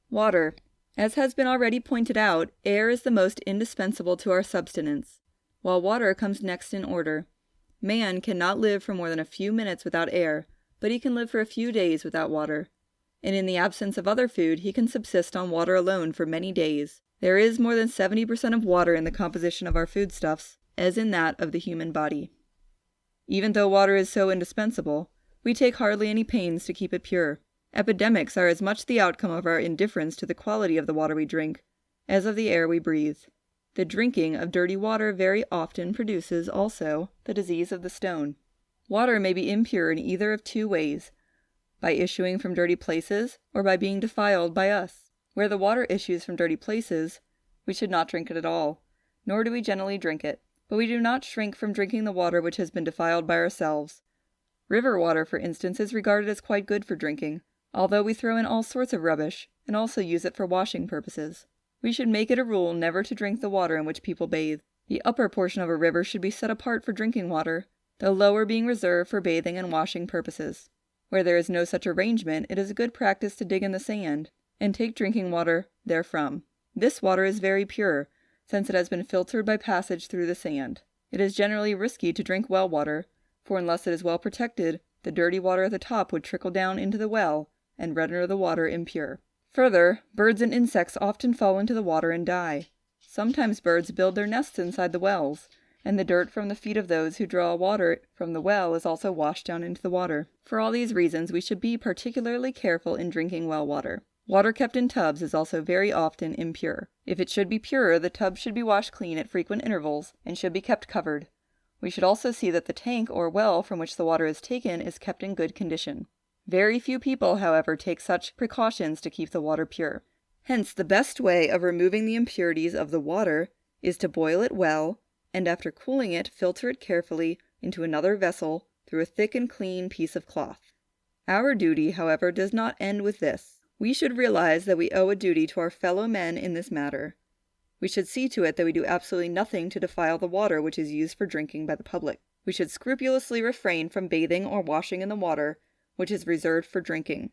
Water. As has been already pointed out, air is the most indispensable to our subsistence, while water comes next in order. Man cannot live for more than a few minutes without air, but he can live for a few days without water. And in the absence of other food, he can subsist on water alone for many days. There is more than 70% of water in the composition of our foodstuffs, as in that of the human body. Even though water is so indispensable, we take hardly any pains to keep it pure. Epidemics are as much the outcome of our indifference to the quality of the water we drink, as of the air we breathe. The drinking of dirty water very often produces, also, the disease of the stone. Water may be impure in either of two ways, by issuing from dirty places, or by being defiled by us. Where the water issues from dirty places, we should not drink it at all, nor do we generally drink it, but we do not shrink from drinking the water which has been defiled by ourselves. River water, for instance, is regarded as quite good for drinking, although we throw in all sorts of rubbish, and also use it for washing purposes. We should make it a rule never to drink the water in which people bathe. The upper portion of a river should be set apart for drinking water, the lower being reserved for bathing and washing purposes. Where there is no such arrangement, it is a good practice to dig in the sand, and take drinking water therefrom. This water is very pure, since it has been filtered by passage through the sand. It is generally risky to drink well water, for unless it is well protected, the dirty water at the top would trickle down into the well, and render the water impure. Further, birds and insects often fall into the water and die. Sometimes birds build their nests inside the wells, and the dirt from the feet of those who draw water from the well is also washed down into the water. For all these reasons, we should be particularly careful in drinking well water. Water kept in tubs is also very often impure. If it should be pure, the tub should be washed clean at frequent intervals, and should be kept covered. We should also see that the tank or well from which the water is taken is kept in good condition. Very few people, however, take such precautions to keep the water pure. Hence, the best way of removing the impurities of the water is to boil it well, and after cooling it, filter it carefully into another vessel through a thick and clean piece of cloth. Our duty, however, does not end with this. We should realize that we owe a duty to our fellow men in this matter. We should see to it that we do absolutely nothing to defile the water which is used for drinking by the public. We should scrupulously refrain from bathing or washing in the water which is reserved for drinking.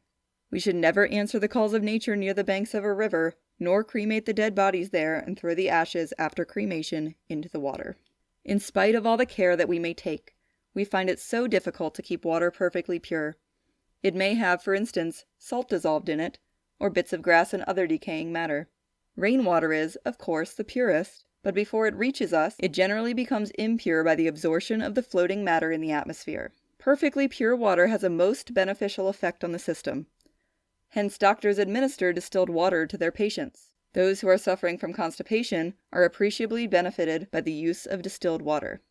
We should never answer the calls of nature near the banks of a river, nor cremate the dead bodies there and throw the ashes after cremation into the water. In spite of all the care that we may take, we find it so difficult to keep water perfectly pure. It may have, for instance, salt dissolved in it, or bits of grass and other decaying matter. Rainwater is, of course, the purest, but before it reaches us, it generally becomes impure by the absorption of the floating matter in the atmosphere. Perfectly pure water has a most beneficial effect on the system. Hence, doctors administer distilled water to their patients. Those who are suffering from constipation are appreciably benefited by the use of distilled water.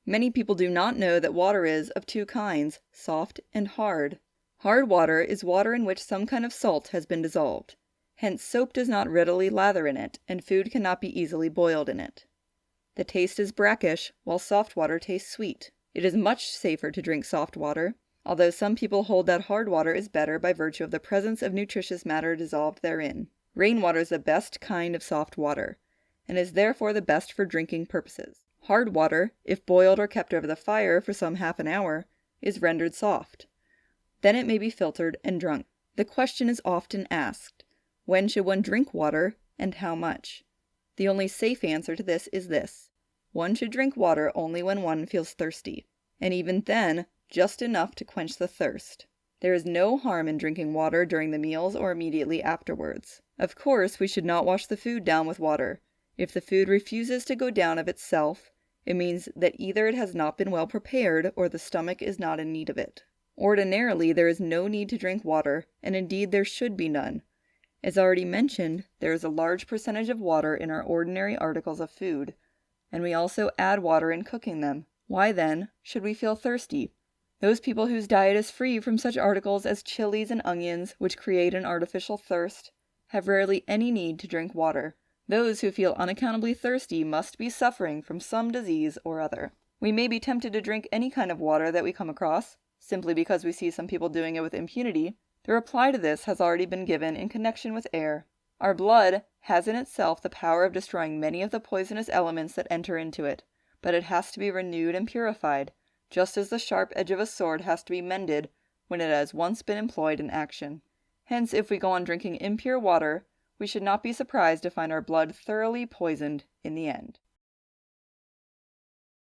Many people do not know that water is of two kinds, soft and hard. Hard water is water in which some kind of salt has been dissolved. Hence, soap does not readily lather in it, and food cannot be easily boiled in it. The taste is brackish, while soft water tastes sweet. It is much safer to drink soft water, although some people hold that hard water is better by virtue of the presence of nutritious matter dissolved therein. Rainwater is the best kind of soft water, and is therefore the best for drinking purposes. Hard water, if boiled or kept over the fire for some half an hour, is rendered soft. Then it may be filtered and drunk. The question is often asked, when should one drink water, and how much? The only safe answer to this is this: one should drink water only when one feels thirsty, and even then, just enough to quench the thirst. There is no harm in drinking water during the meals or immediately afterwards. Of course, we should not wash the food down with water. If the food refuses to go down of itself, it means that either it has not been well prepared or the stomach is not in need of it. Ordinarily, there is no need to drink water, and indeed there should be none. As already mentioned, there is a large percentage of water in our ordinary articles of food, and we also add water in cooking them. Why, then, should we feel thirsty? Those people whose diet is free from such articles as chilies and onions, which create an artificial thirst, have rarely any need to drink water. Those who feel unaccountably thirsty must be suffering from some disease or other. We may be tempted to drink any kind of water that we come across, simply because we see some people doing it with impunity. The reply to this has already been given in connection with air. Our blood has in itself the power of destroying many of the poisonous elements that enter into it, but it has to be renewed and purified, just as the sharp edge of a sword has to be mended when it has once been employed in action. Hence, if we go on drinking impure water, we should not be surprised to find our blood thoroughly poisoned in the end.